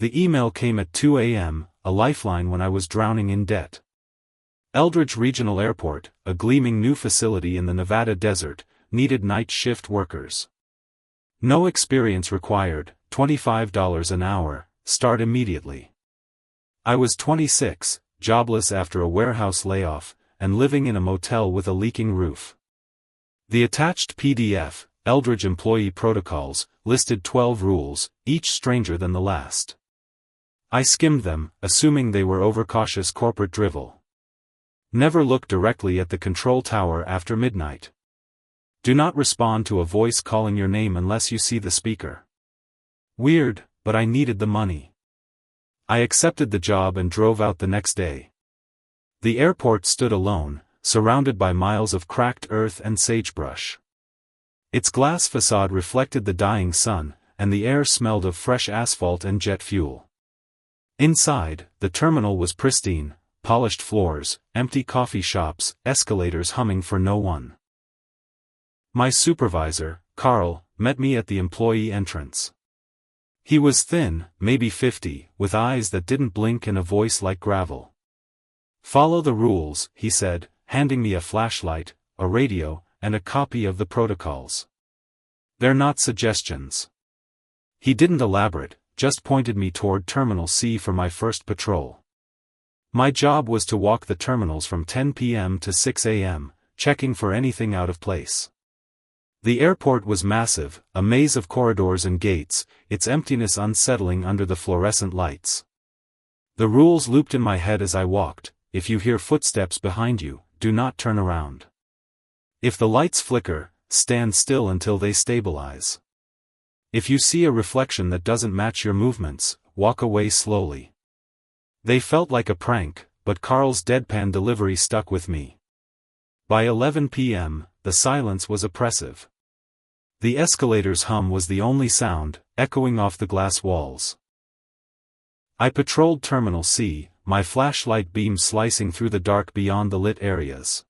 The email came at 2 a.m., a lifeline when I was drowning in debt. Eldridge Regional Airport, a gleaming new facility in the Nevada desert, needed night shift workers. No experience required, $25 an hour, start immediately. I was 26, jobless after a warehouse layoff, and living in a motel with a leaking roof. The attached PDF, Eldridge Employee Protocols, listed 12 rules, each stranger than the last. I skimmed them, assuming they were overcautious corporate drivel. Never look directly at the control tower after midnight. Do not respond to a voice calling your name unless you see the speaker. Weird, but I needed the money. I accepted the job and drove out the next day. The airport stood alone, surrounded by miles of cracked earth and sagebrush. Its glass facade reflected the dying sun, and the air smelled of fresh asphalt and jet fuel. Inside, the terminal was pristine, polished floors, empty coffee shops, escalators humming for no one. My supervisor, Carl, met me at the employee entrance. He was thin, maybe 50, with eyes that didn't blink and a voice like gravel. "Follow the rules," he said, handing me a flashlight, a radio, and a copy of the protocols. "They're not suggestions." He didn't elaborate, just pointed me toward Terminal C for my first patrol. My job was to walk the terminals from 10 p.m. to 6 a.m., checking for anything out of place. The airport was massive, a maze of corridors and gates, its emptiness unsettling under the fluorescent lights. The rules looped in my head as I walked: if you hear footsteps behind you, do not turn around. If the lights flicker, stand still until they stabilize. If you see a reflection that doesn't match your movements, walk away slowly. They felt like a prank, but Carl's deadpan delivery stuck with me. By 11 p.m., the silence was oppressive. The escalator's hum was the only sound, echoing off the glass walls. I patrolled Terminal C, my flashlight beam slicing through the dark beyond the lit areas.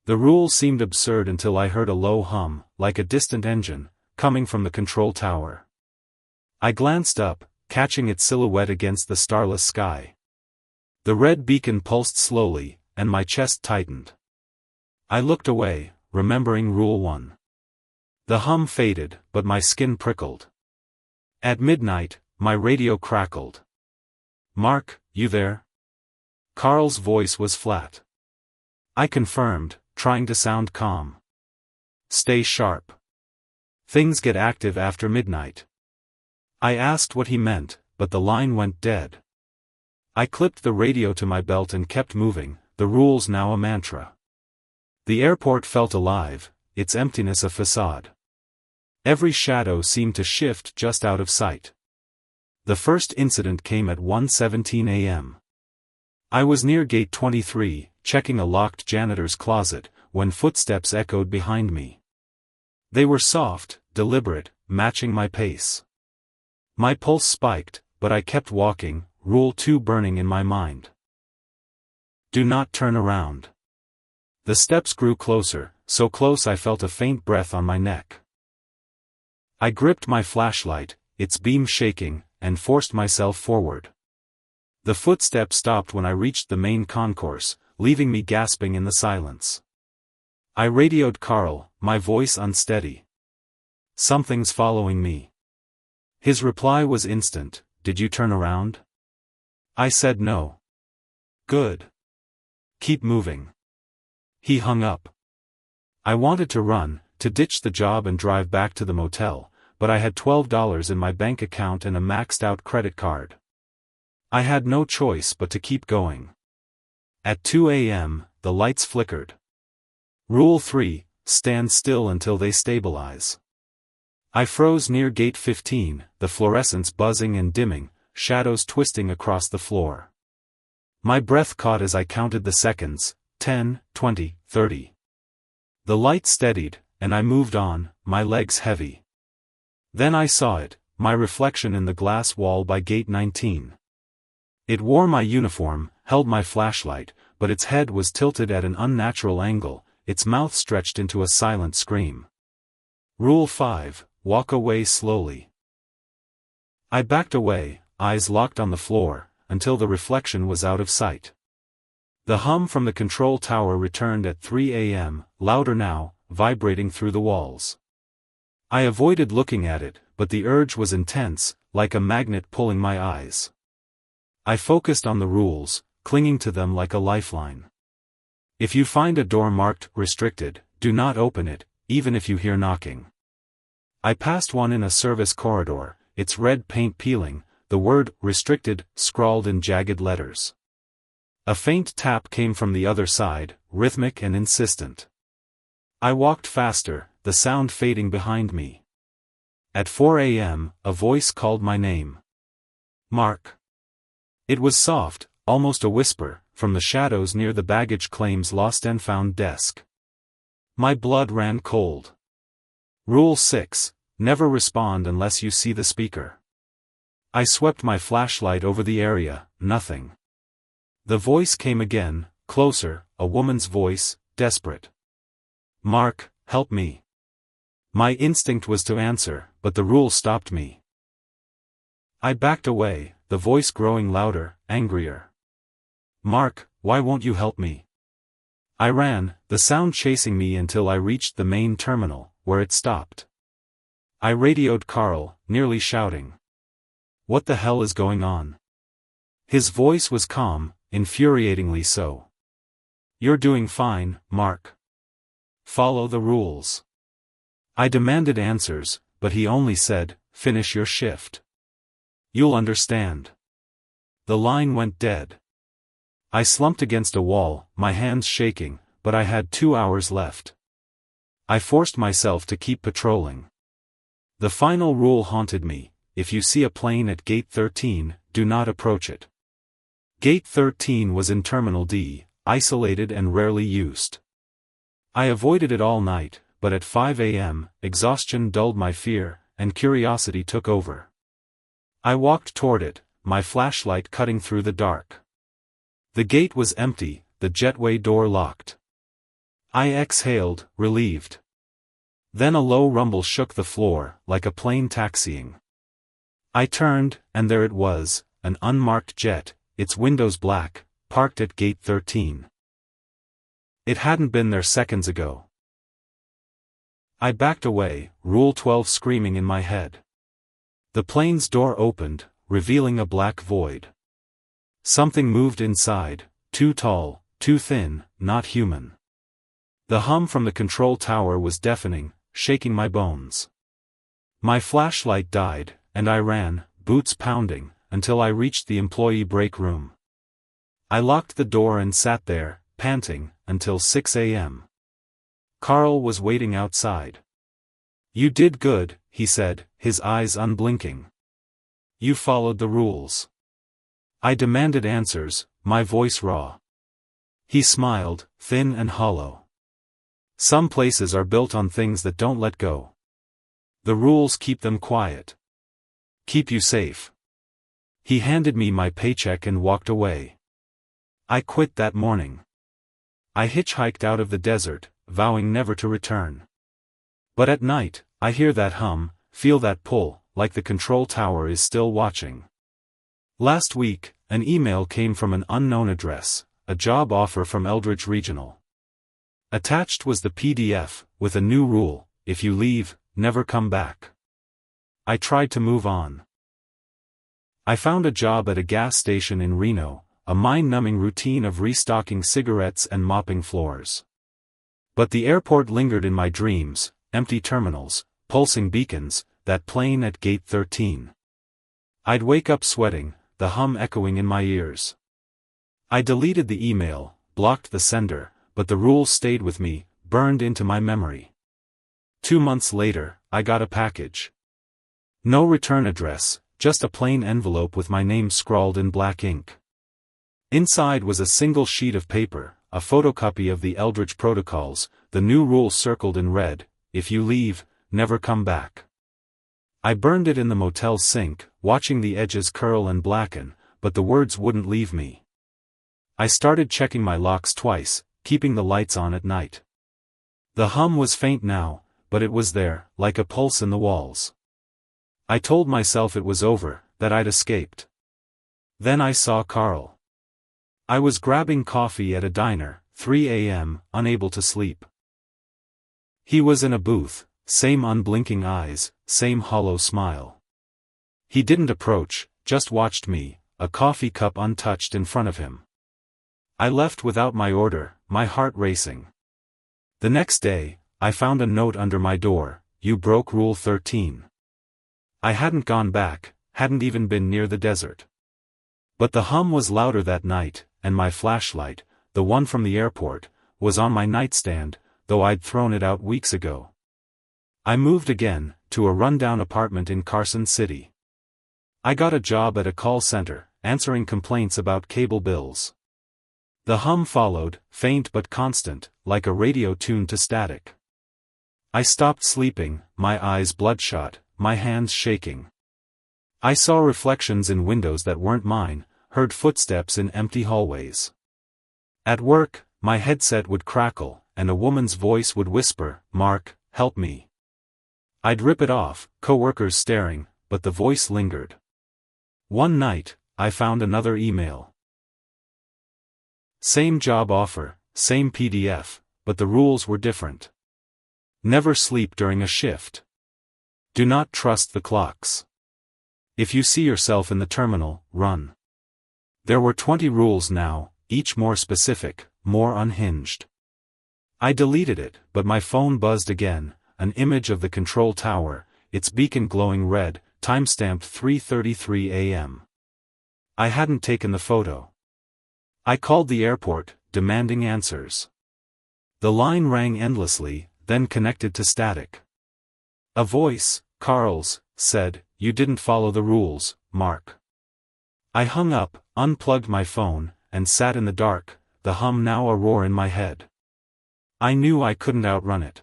The rules seemed absurd until I heard a low hum, like a distant engine, coming from the control tower. I glanced up, catching its silhouette against the starless sky. The red beacon pulsed slowly, and my chest tightened. I looked away, remembering Rule 1. The hum faded, but my skin prickled. At midnight, my radio crackled. "Mark, you there?" Carl's voice was flat. I confirmed, trying to sound calm. "Stay sharp. Things get active after midnight." I asked what he meant, but the line went dead. I clipped the radio to my belt and kept moving, the rules now a mantra. The airport felt alive, its emptiness a facade. Every shadow seemed to shift just out of sight. The first incident came at 1:17 a.m. I was near gate 23, checking a locked janitor's closet, when footsteps echoed behind me. They were soft, deliberate, matching my pace. My pulse spiked, but I kept walking, Rule 2 burning in my mind. Do not turn around. The steps grew closer, so close I felt a faint breath on my neck. I gripped my flashlight, its beam shaking, and forced myself forward. The footsteps stopped when I reached the main concourse, leaving me gasping in the silence. I radioed Carl, my voice unsteady. "Something's following me." His reply was instant: "Did you turn around?" I said no. "Good. Keep moving." He hung up. I wanted to run, to ditch the job and drive back to the motel, but I had $12 in my bank account and a maxed-out credit card. I had no choice but to keep going. At 2 a.m., the lights flickered. Rule 3, stand still until they stabilize. I froze near gate 15, the fluorescents buzzing and dimming, shadows twisting across the floor. My breath caught as I counted the seconds: 10, 20, 30. The light steadied, and I moved on, my legs heavy. Then I saw it, my reflection in the glass wall by gate 19. It wore my uniform, held my flashlight, but its head was tilted at an unnatural angle, its mouth stretched into a silent scream. Rule 5, walk away slowly. I backed away, eyes locked on the floor, until the reflection was out of sight. The hum from the control tower returned at 3 a.m., louder now, vibrating through the walls. I avoided looking at it, but the urge was intense, like a magnet pulling my eyes. I focused on the rules, clinging to them like a lifeline. If you find a door marked "restricted," do not open it, even if you hear knocking. I passed one in a service corridor, its red paint peeling, the word "restricted" scrawled in jagged letters. A faint tap came from the other side, rhythmic and insistent. I walked faster, the sound fading behind me. At 4 a.m., a voice called my name. Mark. It was soft, almost a whisper, from the shadows near the baggage claims lost and found desk. My blood ran cold. Rule 6, never respond unless you see the speaker. I swept my flashlight over the area, nothing. The voice came again, closer, a woman's voice, desperate. Mark, help me. My instinct was to answer, but the rule stopped me. I backed away, the voice growing louder, angrier. Mark, why won't you help me? I ran, the sound chasing me until I reached the main terminal, where it stopped. I radioed Carl, nearly shouting. What the hell is going on? His voice was calm, infuriatingly so. You're doing fine, Mark. Follow the rules. I demanded answers, but he only said, finish your shift. You'll understand. The line went dead. I slumped against a wall, my hands shaking, but I had 2 hours left. I forced myself to keep patrolling. The final rule haunted me: if you see a plane at Gate 13, do not approach it. Gate 13 was in Terminal D, isolated and rarely used. I avoided it all night, but at 5 a.m., exhaustion dulled my fear, and curiosity took over. I walked toward it, my flashlight cutting through the dark. The gate was empty, the jetway door locked. I exhaled, relieved. Then a low rumble shook the floor, like a plane taxiing. I turned, and there it was, an unmarked jet, its windows black, parked at Gate 13. It hadn't been there seconds ago. I backed away, Rule 12 screaming in my head. The plane's door opened, revealing a black void. Something moved inside, too tall, too thin, not human. The hum from the control tower was deafening, shaking my bones. My flashlight died, and I ran, boots pounding, until I reached the employee break room. I locked the door and sat there, panting, until 6 a.m. Carl was waiting outside. You did good, he said, his eyes unblinking. You followed the rules. I demanded answers, my voice raw. He smiled, thin and hollow. Some places are built on things that don't let go. The rules keep them quiet. Keep you safe. He handed me my paycheck and walked away. I quit that morning. I hitchhiked out of the desert, vowing never to return. But at night, I hear that hum, feel that pull, like the control tower is still watching. Last week, an email came from an unknown address, a job offer from Eldridge Regional. Attached was the PDF, with a new rule: if you leave, never come back. I tried to move on. I found a job at a gas station in Reno, a mind-numbing routine of restocking cigarettes and mopping floors. But the airport lingered in my dreams, empty terminals, pulsing beacons, that plane at Gate 13. I'd wake up sweating, the hum echoing in my ears. I deleted the email, blocked the sender, but the rules stayed with me, burned into my memory. 2 months later, I got a package. No return address, just a plain envelope with my name scrawled in black ink. Inside was a single sheet of paper, a photocopy of the Eldridge protocols, the new rule circled in red: if you leave, never come back. I burned it in the motel sink, watching the edges curl and blacken, but the words wouldn't leave me. I started checking my locks twice, keeping the lights on at night. The hum was faint now, but it was there, like a pulse in the walls. I told myself it was over, that I'd escaped. Then I saw Carl. I was grabbing coffee at a diner, 3 a.m., unable to sleep. He was in a booth, same unblinking eyes, same hollow smile. He didn't approach, just watched me, a coffee cup untouched in front of him. I left without my order, my heart racing. The next day, I found a note under my door: "You broke Rule 13. I hadn't gone back, hadn't even been near the desert. But the hum was louder that night, and my flashlight, the one from the airport, was on my nightstand, though I'd thrown it out weeks ago. I moved again, to a rundown apartment in Carson City. I got a job at a call center, answering complaints about cable bills. The hum followed, faint but constant, like a radio tuned to static. I stopped sleeping, my eyes bloodshot, my hands shaking. I saw reflections in windows that weren't mine, heard footsteps in empty hallways. At work, my headset would crackle, and a woman's voice would whisper, "Mark, help me." I'd rip it off, coworkers staring, but the voice lingered. One night, I found another email. Same job offer, same PDF, but the rules were different. Never sleep during a shift. Do not trust the clocks. If you see yourself in the terminal, run. There were 20 rules now, each more specific, more unhinged. I deleted it, but my phone buzzed again, an image of the control tower, its beacon glowing red, timestamped 3:33 a.m. I hadn't taken the photo. I called the airport, demanding answers. The line rang endlessly, then connected to static. A voice, Carl's, said, "You didn't follow the rules, Mark." I hung up, unplugged my phone, and sat in the dark, the hum now a roar in my head. I knew I couldn't outrun it.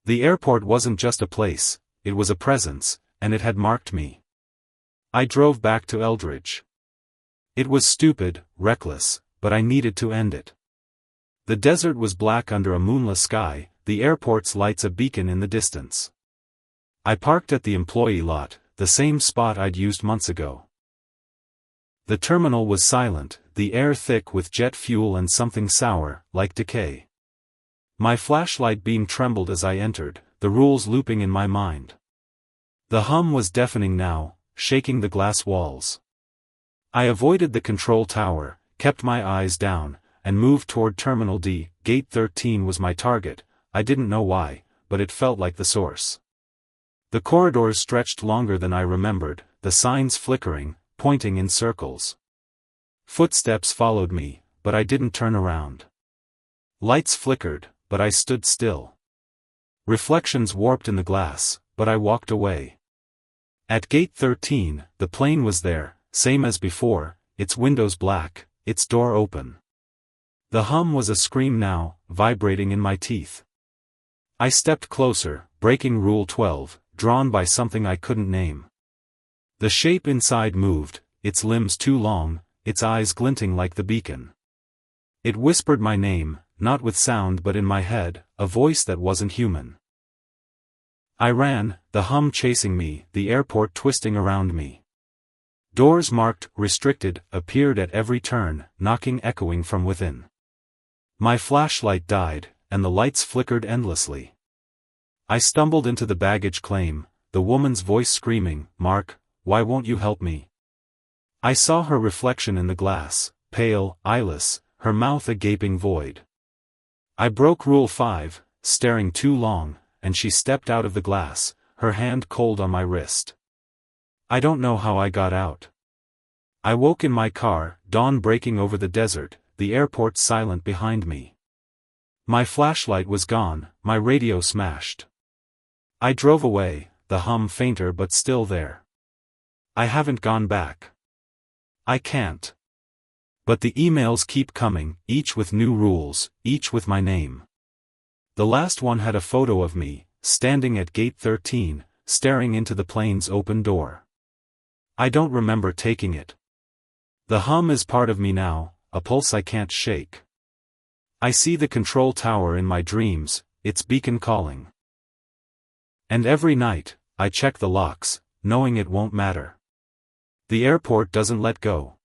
The airport wasn't just a place, it was a presence, and it had marked me. I drove back to Eldridge. It was stupid, reckless, but I needed to end it. The desert was black under a moonless sky, the airport's lights a beacon in the distance. I parked at the employee lot, the same spot I'd used months ago. The terminal was silent, the air thick with jet fuel and something sour, like decay. My flashlight beam trembled as I entered, the rules looping in my mind. The hum was deafening now, shaking the glass walls. I avoided the control tower, kept my eyes down, and moved toward Terminal D. Gate 13 was my target. I didn't know why, but it felt like the source. The corridors stretched longer than I remembered, the signs flickering, pointing in circles. Footsteps followed me, but I didn't turn around. Lights flickered, but I stood still. Reflections warped in the glass, but I walked away. At Gate 13, the plane was there, same as before, its windows black, its door open. The hum was a scream now, vibrating in my teeth. I stepped closer, breaking Rule 12, drawn by something I couldn't name. The shape inside moved, its limbs too long, its eyes glinting like the beacon. It whispered my name, not with sound but in my head, a voice that wasn't human. I ran, the hum chasing me, the airport twisting around me. Doors marked, restricted, appeared at every turn, knocking echoing from within. My flashlight died, and the lights flickered endlessly. I stumbled into the baggage claim, the woman's voice screaming, "Mark, why won't you help me?" I saw her reflection in the glass, pale, eyeless, her mouth a gaping void. I broke Rule 5, staring too long, and she stepped out of the glass, her hand cold on my wrist. I don't know how I got out. I woke in my car, dawn breaking over the desert, the airport silent behind me. My flashlight was gone, my radio smashed. I drove away, the hum fainter but still there. I haven't gone back. I can't. But the emails keep coming, each with new rules, each with my name. The last one had a photo of me, standing at Gate 13, staring into the plane's open door. I don't remember taking it. The hum is part of me now, a pulse I can't shake. I see the control tower in my dreams, its beacon calling. And every night, I check the locks, knowing it won't matter. The airport doesn't let go.